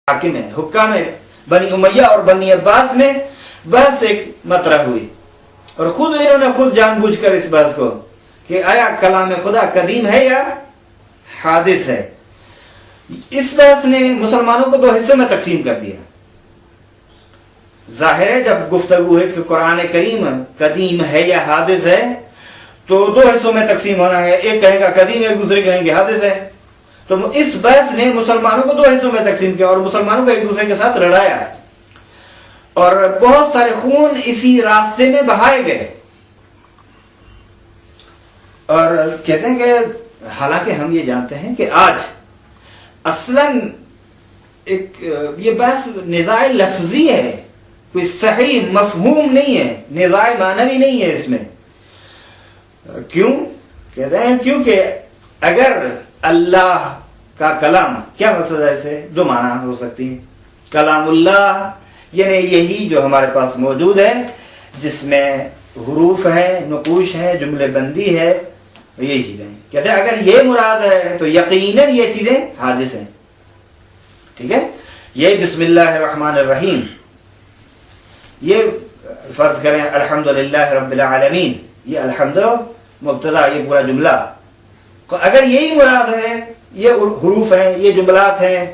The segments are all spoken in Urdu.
حاکم ہے، حکام بنی امیہ اور بنی عباس میں بحث ایک مطرح ہوئی، اور خود انہوں نے خود جان بوجھ کر اس بحث کو کہ آیا کلام خدا قدیم ہے یا حادث ہے، اس بحث نے مسلمانوں کو دو حصوں میں تقسیم کر دیا۔ ظاہر ہے جب گفتگو ہے کہ قرآن کریم قدیم ہے یا حادث ہے تو دو حصوں میں تقسیم ہونا ہے، ایک کہے گا قدیم ہے، دوسرے کہیں گے حادث ہے۔ تو اس بحث نے مسلمانوں کو دو حصوں میں تقسیم کیا اور مسلمانوں کو ایک دوسرے کے ساتھ لڑایا، اور بہت سارے خون اسی راستے میں بہائے گئے۔ اور کہتے ہیں کہ حالانکہ ہم یہ جانتے ہیں کہ آج اصلاً ایک یہ بحث نزاع لفظی ہے، کوئی صحیح مفہوم نہیں ہے، نزاع معنوی نہیں ہے اس میں۔ کیوں کہتے ہیں؟ کیونکہ اگر اللہ کا کلام، کیا مقصد ہے اسے؟ دو معنی ہو سکتی ہیں۔ کلام اللہ یعنی یہی جو ہمارے پاس موجود ہے، جس میں حروف ہے، نقوش ہے، جملے بندی ہے، یہی چیزیں کہتے ہیں اگر یہ مراد ہے تو یقیناً یہ چیزیں حادث ہیں۔ ٹھیک ہے، یہ بسم اللہ الرحمن الرحیم، یہ فرض کریں الحمدللہ رب العالمین، یہ الحمد مبتدا، یہ پورا جملہ، اگر یہی مراد ہے، یہ حروف ہیں، یہ جملات ہیں،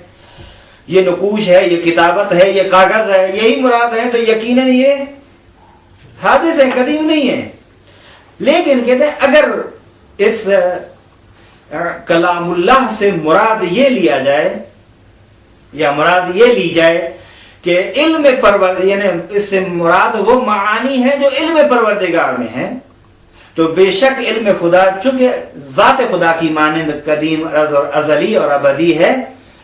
یہ نقوش ہے، یہ کتابت ہے، یہ کاغذ ہے، یہی مراد ہے تو یقیناً یہ حادث ہے، قدیم نہیں ہے۔ لیکن کہتے ہیں اگر اس کلام اللہ سے مراد یہ لیا جائے یا مراد یہ لی جائے کہ علم یعنی اس سے مراد وہ معانی ہے جو علم پروردگار میں ہیں، تو بے شک علم خدا چونکہ ذات خدا کی مانند قدیم، ازلی اور ابدی ہے،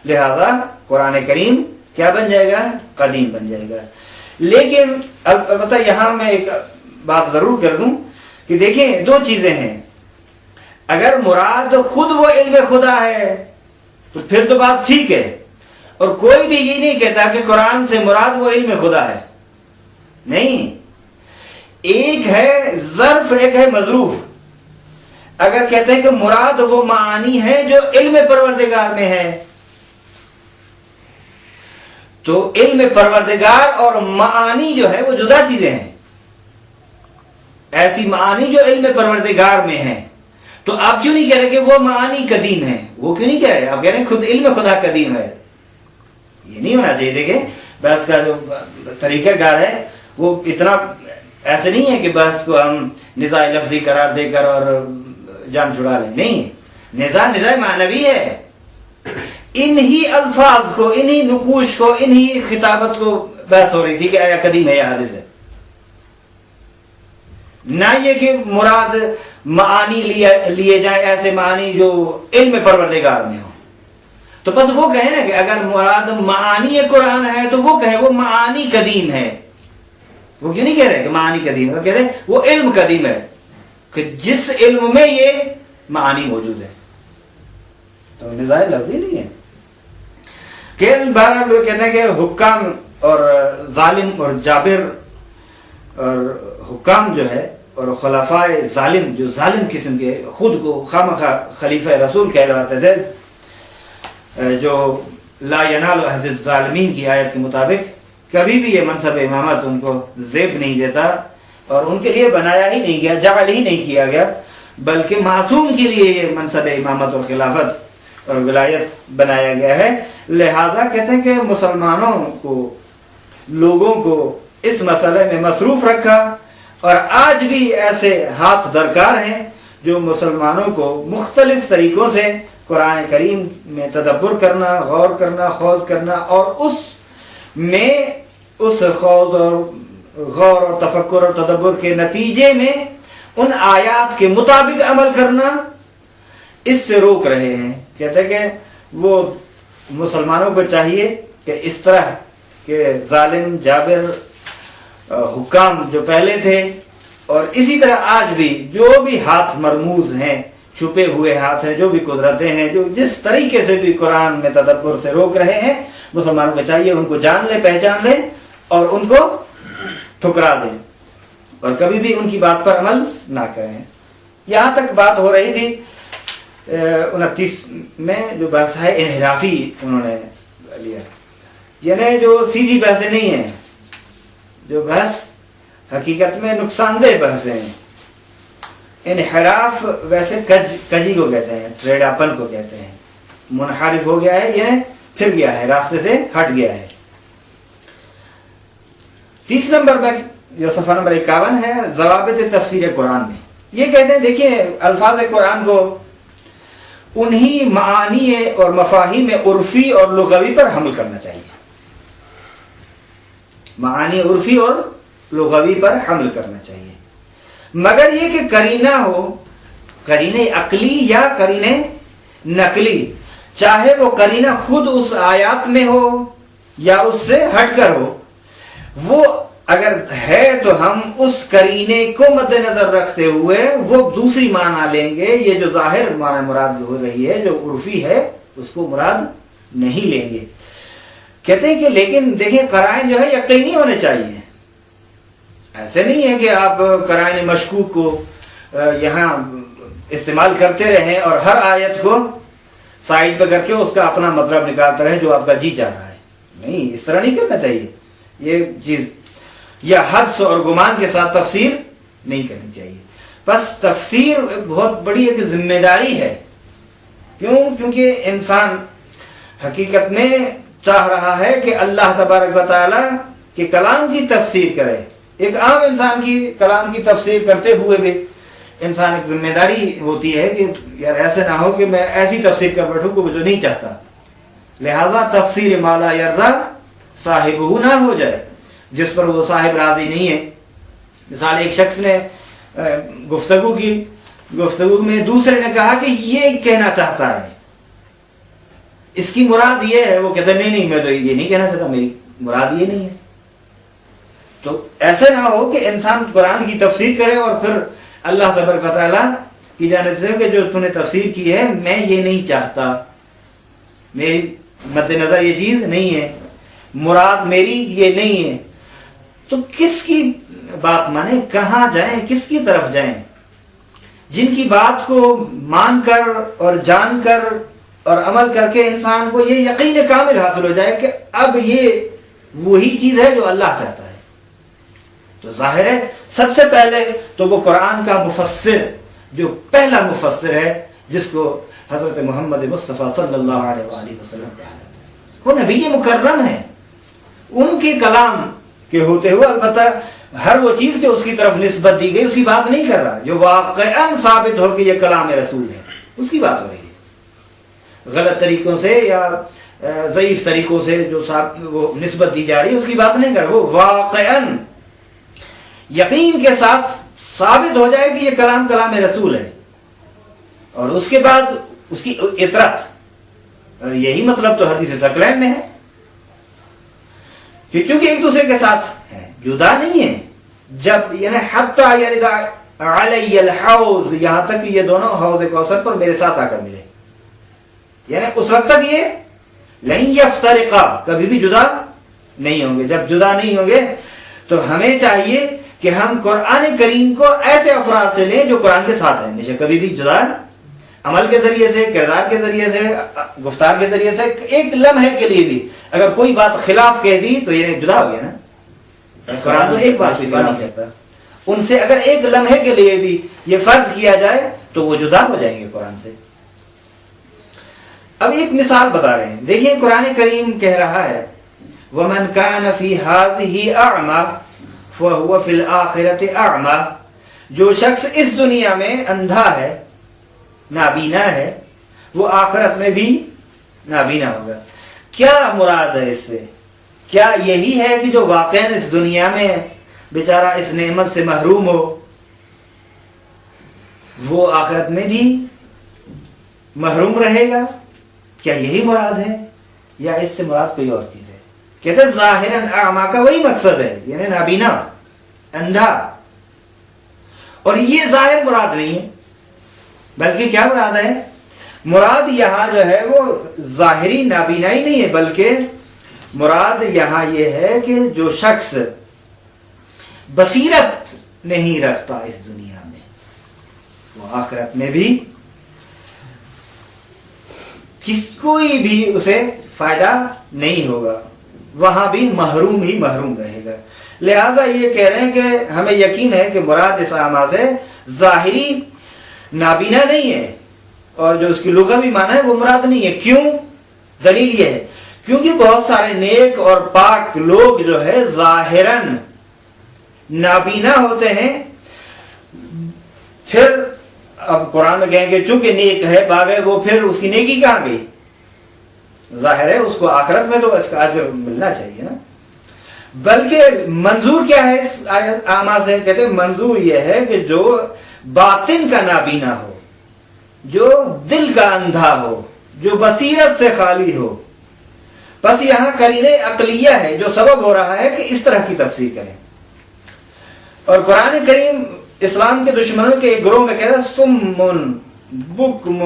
لہذا قرآن کریم کیا بن جائے گا؟ قدیم بن جائے گا۔ لیکن البتہ یہاں میں ایک بات ضرور کر دوں کہ دیکھیں دو چیزیں ہیں، اگر مراد خود وہ علم خدا ہے تو پھر تو بات ٹھیک ہے، اور کوئی بھی یہ نہیں کہتا کہ قرآن سے مراد وہ علم خدا ہے، نہیں، ایک ہے ظرف، ایک ہے مظروف۔ اگر کہتے ہیں کہ مراد وہ معانی ہے جو علم پروردگار میں ہے، تو علم پروردگار اور معانی جو ہے وہ جدا چیزیں ہیں۔ ایسی معانی جو علم پروردگار میں ہے، تو آپ کیوں نہیں کہہ رہے کہ وہ معانی قدیم ہے؟ وہ کیوں نہیں کہہ رہے؟ آپ کہہ رہے ہیں خود علم خدا قدیم ہے۔ یہ نہیں ہونا چاہیے۔ دیکھیں بحث کا جو طریقہ کار ہے وہ اتنا ایسے نہیں ہے کہ بحث کو ہم نزاع لفظی قرار دے کر اور جان چھڑا لیں، نہیں، نزاع معنوی ہے۔ انہی الفاظ کو، انہی نقوش کو، انہی خطابت کو بحث ہو رہی تھی کہ آیا قدیم ہے یا حادث ہے، نہ یہ کہ مراد معانی لیے جائیں ایسے معانی جو علم پروردگار میں ہو۔ تو بس وہ کہیں نا کہ اگر مراد معانی قرآن ہے تو وہ کہیں وہ معانی قدیم ہے۔ وہ کیوں نہیں کہہ رہے کہ معانی قدیم ہے؟ وہ کہہ رہے وہ علم قدیم ہے، کہ جس علم میں یہ معانی موجود ہے۔ تو نزاع لفظی نہیں ہے۔ کہ بہرحال وہ کہتے ہیں کہ حکام اور ظالم اور جابر اور حکام جو ہے اور خلفاء ظالم، جو ظالم قسم کے خود کو خامخواہ خلیفہ رسول کہلاتے تھے، جو لا ینال عہد الظالمین کی آیت کے مطابق کبھی بھی یہ منصب امامت ان کو زیب نہیں دیتا، اور ان کے لیے بنایا ہی نہیں گیا، جعل ہی نہیں کیا گیا، بلکہ معصوم کے لیے یہ منصب امامت اور خلافت اور ولایت بنایا گیا ہے۔ لہذا کہتے ہیں کہ مسلمانوں کو، لوگوں کو اس مسئلے میں مصروف رکھا، اور آج بھی ایسے ہاتھ درکار ہیں جو مسلمانوں کو مختلف طریقوں سے قرآن کریم میں تدبر کرنا، غور کرنا، خوض کرنا، اور اس میں اس خوض اور غور اور تفکر اور تدبر کے نتیجے میں ان آیات کے مطابق عمل کرنا، اس سے روک رہے ہیں۔ کہتے ہیں کہ وہ مسلمانوں کو چاہیے کہ اس طرح کہ ظالم، جابر، حکام جو پہلے تھے، اور اسی طرح آج بھی جو بھی ہاتھ مرموز ہیں، چھپے ہوئے ہاتھ ہیں، جو بھی قدرتیں ہیں، جو جس طریقے سے بھی قرآن میں تدبر سے روک رہے ہیں، مسلمانوں کو چاہیے ان کو جان لیں، پہچان لیں، اور ان کو ٹھکرا دیں، اور کبھی بھی ان کی بات پر عمل نہ کریں۔ یہاں تک بات ہو رہی تھی 29 میں جو بحث ہے انحرافی انہوں نے لیا، یعنی جو سیدھی بحثیں نہیں ہیں، جو بحث حقیقت میں نقصان دہ بحثیں ہیں. انحراف ویسے کجی کو کہتے ہیں، ٹریڈاپن کو کہتے ہیں. منحرف ہو گیا ہے یعنی پھر گیا ہے، راستے سے ہٹ گیا ہے. 30 نمبر میں جو صفحہ نمبر 51 ہے، ضوابط تفسیر قرآن میں یہ کہتے ہیں دیکھیے الفاظ قرآن کو انہی معانی اور مفاہیم عرفی اور لغوی پر حمل کرنا چاہیے. معانی عرفی اور لغوی پر حمل کرنا چاہیے، مگر یہ کہ قرینہ ہو، قرینہ عقلی یا قرینہ نقلی، چاہے وہ قرینہ خود اس آیات میں ہو یا اس سے ہٹ کر ہو، وہ اگر ہے تو ہم اس قرینے کو مد نظر رکھتے ہوئے وہ دوسری معنی لیں گے. یہ جو ظاہر معنی مراد ہو رہی ہے جو عرفی ہے اس کو مراد نہیں لیں گے. کہتے ہیں کہ لیکن دیکھیں قرائن جو ہے یقینی ہونے چاہیے. ایسے نہیں ہے کہ آپ قرائن مشکوک کو یہاں استعمال کرتے رہیں اور ہر آیت کو سائڈ پہ کر کے اس کا اپنا مطلب نکالتے رہیں جو آپ کا جی چاہ رہا ہے. نہیں، اس طرح نہیں کرنا چاہیے. یہ چیز یا حدس اور گمان کے ساتھ تفسیر نہیں کرنی چاہیے. بس تفسیر بہت بڑی ایک ذمہ داری ہے. کیونکہ انسان حقیقت میں چاہ رہا ہے کہ اللہ تبارک و تعالی کے کلام کی تفسیر کرے. ایک عام انسان کی کلام کی تفسیر کرتے ہوئے بھی انسان ایک ذمہ داری ہوتی ہے کہ یار ایسے نہ ہو کہ میں ایسی تفسیر کر بیٹھوں کہ وہ جو نہیں چاہتا. لہذا تفسیر مالا یرضا صاحب نہ ہو جائے، جس پر وہ صاحب راضی نہیں ہے. مثال ایک شخص نے گفتگو میں دوسرے نے کہا کہ یہ کہنا چاہتا ہے، اس کی مراد یہ ہے. وہ کہتا نہیں میں تو یہ نہیں کہنا چاہتا، میری مراد یہ نہیں ہے. تو ایسے نہ ہو کہ انسان قرآن کی تفسیر کرے اور پھر اللہ تبارک و تعالیٰ کی جانب سے کہ جو تم نے تفسیر کی ہے میں یہ نہیں چاہتا، میری مد نظر یہ چیز نہیں ہے، مراد میری یہ نہیں ہے. تو کس کی بات مانیں، کہاں جائیں، کس کی طرف جائیں؟ جن کی بات کو مان کر اور جان کر اور عمل کر کے انسان کو یہ یقین کامل حاصل ہو جائے کہ اب یہ وہی چیز ہے جو اللہ چاہتا ہے. تو ظاہر ہے سب سے پہلے تو وہ قرآن کا مفسر، جو پہلا مفسر ہے جس کو حضرت محمد مصطفیٰ صلی اللہ علیہ وآلہ وسلم کہا جاتا ہے، وہ نبی مکرم ہے. ان کے کلام کے ہوتے ہوئے البتہ ہر وہ چیز جو اس کی طرف نسبت دی گئی اس کی بات نہیں کر رہا. جو واقعاً ثابت ہو کہ یہ کلام رسول ہے اس کی بات ہو رہی ہے. غلط طریقوں سے یا ضعیف طریقوں سے جو وہ نسبت دی جا رہی ہے اس کی بات نہیں کر رہا. وہ واقعاً یقین کے ساتھ ثابت ہو جائے کہ یہ کلام رسول ہے، اور اس کے بعد اس کی اطرت. اور یہی مطلب تو حدیث ثقلین میں ہے کہ چونکہ ایک دوسرے کے ساتھ ہے، جدا نہیں ہے. جب یعنی حتی یرد علی الحوض، یہاں تک کہ یہ دونوں حوض کوثر پر میرے ساتھ آ کر ملے، یعنی اس وقت تک یہ لن یفترقا، کبھی بھی جدا نہیں ہوں گے. جب جدا نہیں ہوں گے تو ہمیں چاہیے کہ ہم قرآن کریم کو ایسے افراد سے لیں جو قرآن کے ساتھ ہیں ہمیشہ، کبھی بھی جدا، عمل کے ذریعے سے، کردار کے ذریعے سے، گفتار کے ذریعے سے. ایک لمحے کے لیے بھی اگر کوئی بات خلاف کہہ دی تو یہ جدا ہو گیا نا. قرآن تو ایک بات سے نہیں کہتا، ان سے اگر ایک لمحے کے لیے بھی یہ فرض کیا جائے تو وہ جدا ہو جائیں گے قرآن سے. اب ایک مثال بتا رہے ہیں، دیکھیے قرآن کریم کہہ رہا ہے وَمَنْ كَانَ فِي هَذِهِ أَعْمَى فَهُوَ فِي الْآخِرَةِ أَعْمَى، جو شخص اس دنیا میں اندھا ہے، نابینا ہے، وہ آخرت میں بھی نابینا ہوگا. کیا مراد ہے اس سے؟ کیا یہی ہے کہ جو واقعا اس دنیا میں بیچارہ اس نعمت سے محروم ہو وہ آخرت میں بھی محروم رہے گا؟ کیا یہی مراد ہے یا اس سے مراد کوئی اور چیز ہے؟ کہتے ہیں ظاہراً اعمیٰ کا وہی مقصد ہے، یعنی نابینا، اندھا. اور یہ ظاہر مراد نہیں ہے، بلکہ کیا مراد ہے؟ مراد یہاں جو ہے وہ ظاہری نابینائی نہیں ہے، بلکہ مراد یہاں یہ ہے کہ جو شخص بصیرت نہیں رکھتا اس دنیا میں وہ آخرت میں بھی کوئی بھی اسے فائدہ نہیں ہوگا. وہاں بھی محروم ہی محروم رہے گا. لہٰذا یہ کہہ رہے ہیں کہ ہمیں یقین ہے کہ مراد اس اعمیٰ سے ظاہری نابینا نہیں ہے، اور جو اس کی لغوی معنی ہے وہ مراد نہیں ہے. کیوں؟ دلیل یہ ہے کیونکہ بہت سارے نیک اور پاک لوگ جو ہے ظاہراً نابینا ہوتے ہیں. پھر اب قرآن میں کہیں کہ چونکہ نیک ہے باغ ہے، وہ پھر اس کی نیکی کہاں گئی؟ ظاہر ہے اس کو آخرت میں تو اس کا اجر ملنا چاہیے نا. بلکہ منظور کیا ہے اس اعمیٰ سے؟ کہتے ہیں منظور یہ ہے کہ جو باطن کا نابینا ہو، جو دل کا اندھا ہو، جو بصیرت سے خالی ہو. بس یہاں قرینہ عقلیہ ہے جو سبب ہو رہا ہے کہ اس طرح کی تفسیر کریں. اور قرآن کریم اسلام کے دشمنوں کے ایک گروہ میں کہتا ہے صم بکم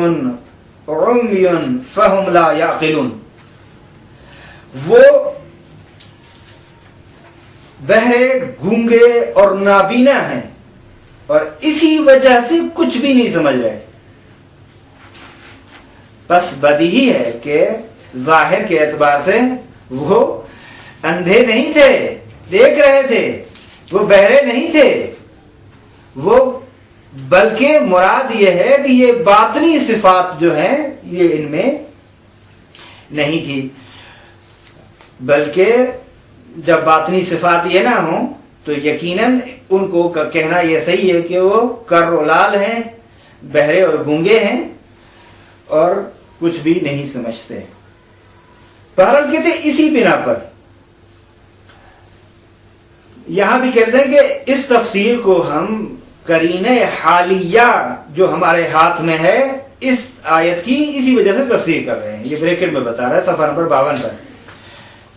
عمی فہم لا یعقلون. وہ بہرے، گونگے اور نابینا ہیں اور اسی وجہ سے کچھ بھی نہیں سمجھ رہے. بس بدیہی ہے کہ ظاہر کے اعتبار سے وہ اندھے نہیں تھے، دیکھ رہے تھے. وہ بہرے نہیں تھے، وہ بلکہ مراد یہ ہے کہ یہ باطنی صفات جو ہیں یہ ان میں نہیں تھی. بلکہ جب باطنی صفات یہ نہ ہوں تو یقیناً ان کو کہنا یہ صحیح ہے کہ وہ کر و لال ہیں، بہرے اور گونگے ہیں اور کچھ بھی نہیں سمجھتے. بہرحال کہتے ہیں اسی بنا پر یہاں بھی کہتے ہیں کہ اس تفسیر کو ہم قرینہ حالیہ جو ہمارے ہاتھ میں ہے اس آیت کی اسی وجہ سے تفسیر کر رہے ہیں. یہ بریکٹ میں بتا رہا ہے صفحہ نمبر 52 پر.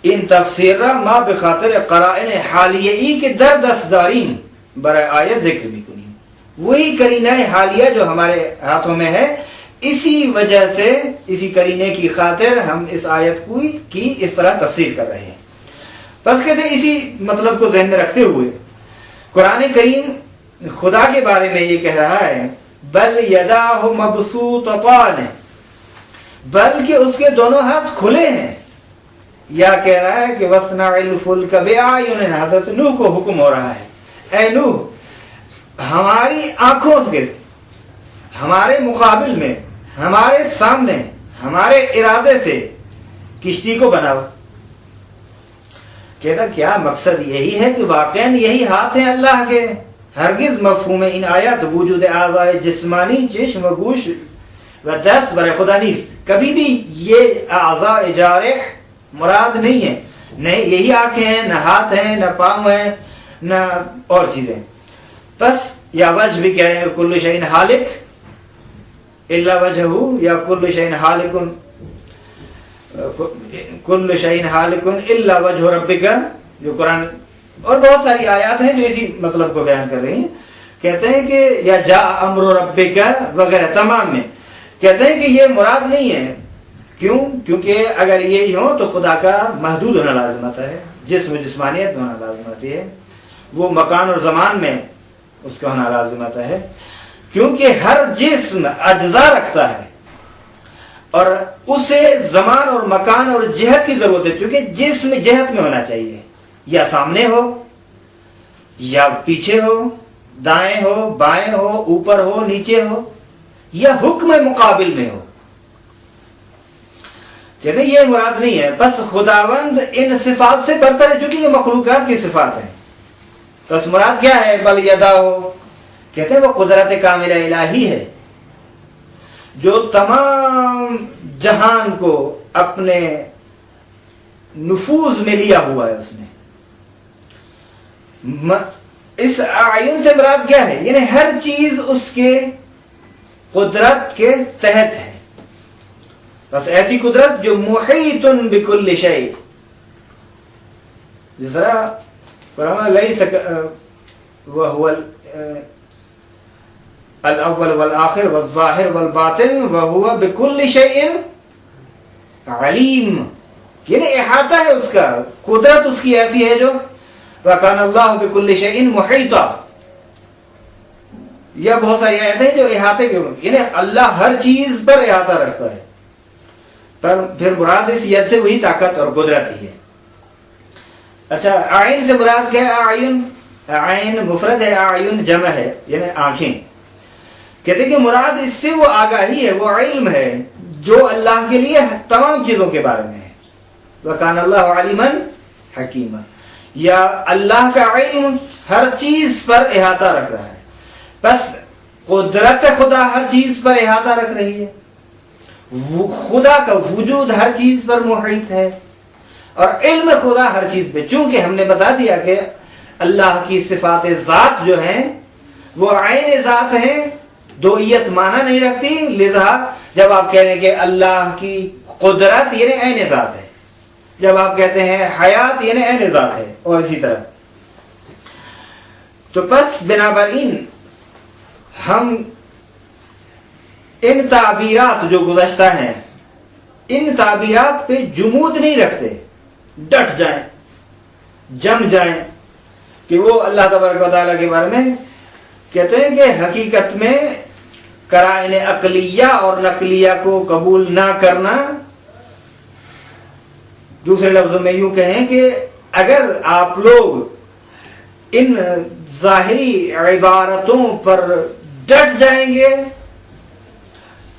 ان تفسیر ما بخاطر قرائن حالیہ ای کے در دست دارین برائے آیت ذکر بھی کنی. وہی قرینہ حالیہ جو ہمارے ہاتھوں میں ہے، اسی وجہ سے اسی قرینے کی خاطر ہم اس آیت کی اس طرح تفسیر کر رہے ہیں. بس کہتے ہیں اسی مطلب کو ذہن میں رکھتے ہوئے قرآن کریم خدا کے بارے میں یہ کہہ رہا ہے بل یداہ مبسوطتان، بلکہ اس کے دونوں ہاتھ کھلے ہیں. یا کہہ رہا ہے کہ وَاصْنَعِ الْفُلْكَ بِأَعْيُنِنَا، حضرت نوح کو حکم ہو رہا ہے اے نوح ہماری آنکھوں سے، ہمارے مقابل میں، ہمارے سامنے، ہمارے ارادے سے کشتی کو بناؤ. کہتا کیا مقصد یہی ہے کہ واقعاً یہی ہاتھ ہیں اللہ کے. ہرگز مفہوم ان آیات وجود اعضاء جسمانی چشم و گوش و دست برائے خدا نیست. کبھی بھی یہ اعضاء جارح مراد نہیں ہے. نہیں یہی آنکھیں ہیں، نہ ہاتھ ہیں، نہ پاؤں ہیں، نہ اور چیزیں. بس یا وجہ بھی کہہ رہے ہیں کل شیء ہالک الا وجہہ، یا کل شیء ہالک کل شیء ہالک الا وجہ ربک، جو قرآن اور بہت ساری آیات ہیں جو اسی مطلب کو بیان کر رہی ہیں. کہتے ہیں کہ یا جاء امر ربک وغیرہ تمام میں کہتے ہیں کہ یہ مراد نہیں ہے. کیوں؟ کیونکہ اگر یہی ہو تو خدا کا محدود ہونا لازم آتا ہے، جسم و جسمانیت ہونا لازم آتی ہے، وہ مکان اور زمان میں اس کا ہونا لازم آتا ہے. کیونکہ ہر جسم اجزاء رکھتا ہے اور اسے زمان اور مکان اور جہت کی ضرورت ہے. کیونکہ جسم جہت میں ہونا چاہیے، یا سامنے ہو یا پیچھے ہو، دائیں ہو بائیں ہو، اوپر ہو نیچے ہو، یا حکم مقابل میں ہو. کہتے ہیں یہ مراد نہیں ہے. بس خداوند ان صفات سے برتر ہے چونکہ یہ مخلوقات کی صفات ہیں. بس مراد کیا ہے بل یدا ہو؟ کہتے ہیں وہ قدرت کاملہ الہی ہے جو تمام جہان کو اپنے نفوذ میں لیا ہوا ہے. اس نے اس اعین سے مراد کیا ہے؟ یعنی ہر چیز اس کے قدرت کے تحت ہے. بس ایسی قدرت جو محیط بکل شیء، جس طرح قرآن لیس وہو الاول والآخر والظاہر والباطن وہو بکل شیء علیم. یعنی احاطہ ہے اس کا، قدرت اس کی ایسی ہے جو وَكَانَ اللَّهُ بِكُلِّ شَيْءٍ مُحِيطًا. یا بہت ساری آیتیں ہیں جو احاطے کے، یعنی اللہ ہر چیز پر احاطہ رکھتا ہے. پر پھر مراد اس ید سے وہی طاقت اور قدرت ہی ہے. اچھا آئین سے مراد کیا ہے؟ آئین، آئین مفرد ہے، آئین جمع ہے، یعنی آنکھیں. کہتے ہیں کہ مراد اس سے وہ آگاہی ہے، وہ علم ہے جو اللہ کے لیے تمام چیزوں کے بارے میں ہے. وَكَانَ اللَّهُ عَلِيمًا حَكِيمًا، یا اللہ کا علم ہر چیز پر احاطہ رکھ رہا ہے. بس قدرت خدا ہر چیز پر احاطہ رکھ رہی ہے، خدا کا وجود ہر چیز پر محیط ہے، اور علم خدا ہر چیز پہ. چونکہ ہم نے بتا دیا کہ اللہ کی صفات ذات جو ہیں وہ عین ذات ہیں، دوئیت معنی نہیں رکھتی. لذا جب آپ کہہ رہے ہیں کہ اللہ کی قدرت یعنی عین ذات ہے، جب آپ کہتے ہیں حیات یعنی عین ذات ہے، اور اسی طرح. تو بس بنابراین ہم ان تعبیرات جو گزشتہ ہیں، ان تعبیرات پہ جمود نہیں رکھتے، ڈٹ جائیں، جم جائیں کہ وہ اللہ تبارک و تعالیٰ کے بارے میں کہتے ہیں کہ حقیقت میں قرائن عقلیہ اور نقلیہ کو قبول نہ کرنا. دوسرے لفظوں میں یوں کہیں کہ اگر آپ لوگ ان ظاہری عبارتوں پر ڈٹ جائیں گے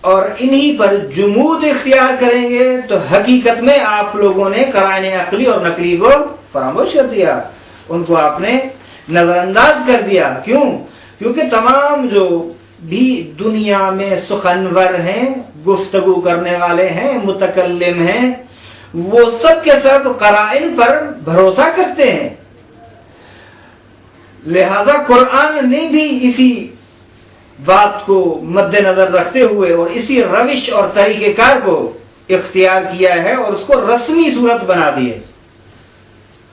اور انہی پر جمود اختیار کریں گے تو حقیقت میں آپ لوگوں نے قرائن عقلی اور نقلی کو فراموش کر دیا، ان کو آپ نے نظر انداز کر دیا. کیوں؟ کیونکہ تمام جو بھی دنیا میں سخنور ہیں، گفتگو کرنے والے ہیں، متکلم ہیں، وہ سب کے سب قرائن پر بھروسہ کرتے ہیں. لہذا قرآن نے بھی اسی بات کو مد نظر رکھتے ہوئے اور اسی روش اور طریقہ کار کو اختیار کیا ہے اور اس کو رسمی صورت بنا دی ہے.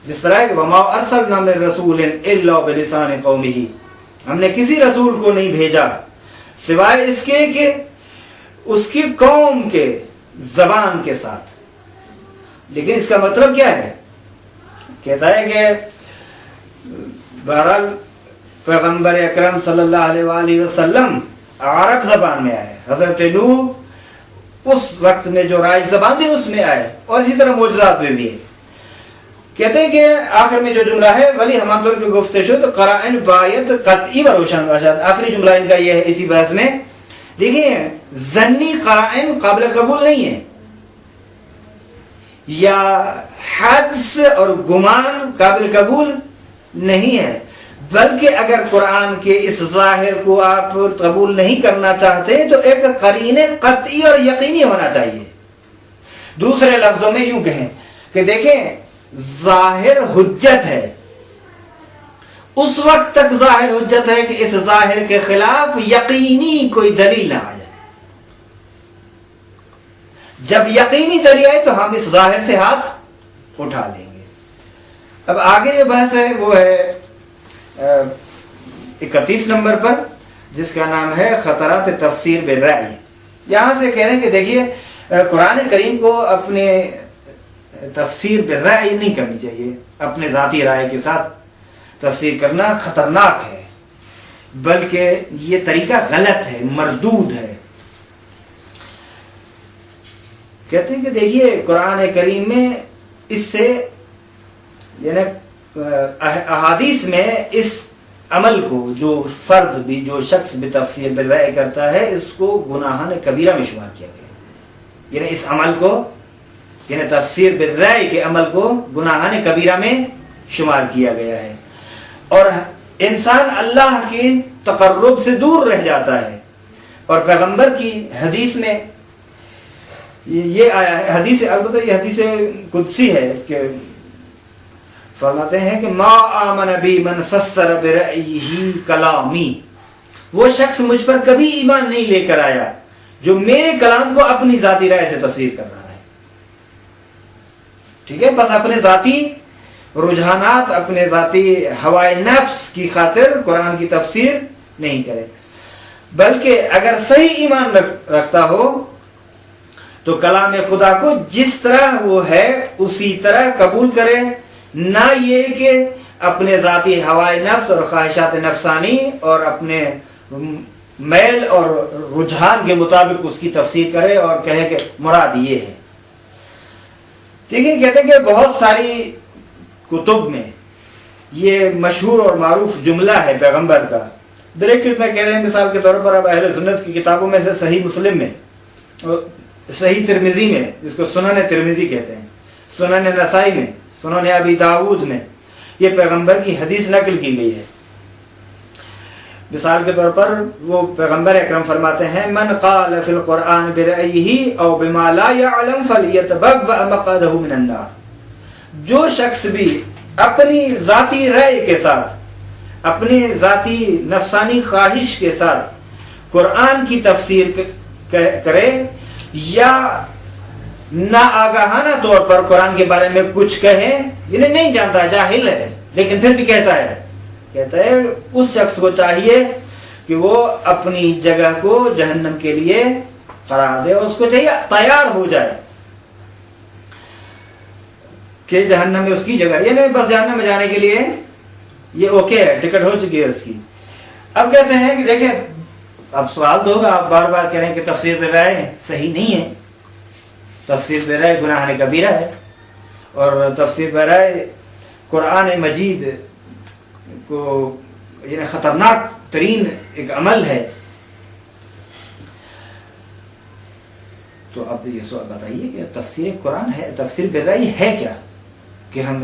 جس طرح کہ وَمَا أَرْسَلْنَا مِن رَسُولٍ إِلَّا بِلِسَانِ قَوْمِهِ، ہم نے کسی رسول کو نہیں بھیجا سوائے اس کے کہ اس کی قوم کے زبان کے ساتھ. لیکن اس کا مطلب کیا ہے؟ کہتا ہے کہ بہرحال پیغمبر اکرم صلی اللہ علیہ وآلہ وسلم عرب زبان میں آئے، حضرت نوح اس وقت میں جو رائج زبان تھی اس میں آئے، اور اسی طرح معجزات میں بھی ہے. کہتے ہیں کہ آخر میں جو جملہ ہے ولی ہم طور کی گفتش ہو تو قرائن باید قطعی و روشن باشد. آخری جملہ ان کا یہ ہے اسی بحث میں. دیکھیں ظنی قرائن قابل قبول نہیں ہے، یا حدس اور گمان قابل قبول نہیں ہے، بلکہ اگر قرآن کے اس ظاہر کو آپ قبول نہیں کرنا چاہتے تو ایک قرینے قطعی اور یقینی ہونا چاہیے. دوسرے لفظوں میں یوں کہیں کہ دیکھیں ظاہر حجت ہے، اس وقت تک ظاہر حجت ہے کہ اس ظاہر کے خلاف یقینی کوئی دلیل نہ آ جائے. جب یقینی دلیل آئے تو ہم اس ظاہر سے ہاتھ اٹھا لیں گے. اب آگے جو بحث ہے وہ ہے 31 نمبر پر، جس کا نام ہے خطرات تفسیر بالرأی. یہاں سے کہہ رہے ہیں کہ دیکھیے قرآن کریم کو اپنے تفسیر بالرأی نہیں کرنی چاہیے، اپنے ذاتی رائے کے ساتھ تفسیر کرنا خطرناک ہے، بلکہ یہ طریقہ غلط ہے، مردود ہے. کہتے ہیں کہ دیکھیے قرآن کریم میں اس سے یعنی احادیث میں اس عمل کو جو فرد بھی، جو شخص بھی تفسیر بالرأی کرتا ہے اس کو گناہان کبیرہ میں شمار کیا گیا. یعنی اس عمل کو، یعنی تفسیر بالرأی کے عمل کو گناہان کبیرہ میں شمار کیا گیا ہے، اور انسان اللہ کے تقرب سے دور رہ جاتا ہے. اور پیغمبر کی حدیث میں یہ آیا ہے، حدیث البتہ یہ حدیث قدسی ہے کہ فرماتے ہیں کہ ما آمن بی من فسر برأیہ کلامی، وہ شخص مجھ پر کبھی ایمان نہیں لے کر آیا جو میرے کلام کو اپنی ذاتی رائے سے تفسیر کر رہا ہے. ٹھیک ہے، بس اپنے ذاتی رجحانات، اپنے ذاتی ہوائے نفس کی خاطر قرآن کی تفسیر نہیں کرے، بلکہ اگر صحیح ایمان رکھتا ہو تو کلام خدا کو جس طرح وہ ہے اسی طرح قبول کرے، نہ یہ کہ اپنے ذاتی ہوائے نفس اور خواہشات نفسانی اور اپنے میل اور رجحان کے مطابق اس کی تفسیر کرے اور کہے کہ مراد یہ ہے. ٹھیک ہے، کہتے ہیں کہ بہت ساری کتب میں یہ مشہور اور معروف جملہ ہے پیغمبر کا. بریکٹ میں کہہ رہے ہیں مثال کے طور پر اب اہل سنت کی کتابوں میں سے صحیح مسلم میں، صحیح ترمذی میں، جس کو سنن ترمذی کہتے ہیں، سنن نسائی میں، سنن ابی داود میں یہ پیغمبر کی حدیث نقل کی گئی ہے. مثال کے طور پر وہ پیغمبر اکرم فرماتے ہیں من قال فی القرآن برأیہ او بما لا یعلم فلیتبوأ مقعدہ من النار. جو شخص بھی اپنی ذاتی رائے کے ساتھ، اپنی ذاتی نفسانی خواہش کے ساتھ قرآن کی تفسیر کرے یا ناآگاہانہ طور پر قرآن کے بارے میں کچھ کہے، یعنی نہیں جانتا، جاہل ہے، لیکن پھر بھی کہتا ہے اس شخص کو چاہیے کہ وہ اپنی جگہ کو جہنم کے لیے قرار دے. اس کو چاہیے تیار ہو جائے کہ جہنم میں اس کی جگہ، یعنی بس جہنم میں جانے کے لیے یہ اوکے ہے، ٹکٹ ہو چکی ہے اس کی. اب کہتے ہیں کہ دیکھیں، اب سوال تو ہوگا، آپ بار بار کہہ رہے ہیں کہ تفسیر بالرائے صحیح نہیں ہے، تفسیر بالرائے گناہ کبیرہ ہے، اور تفسیر بالرائے قرآن مجید کو یعنی خطرناک ترین ایک عمل ہے. تو اب یہ سوال بتائیے کہ تفسیر قرآن ہے، تفسیر بالرائے ہے کیا کہ ہم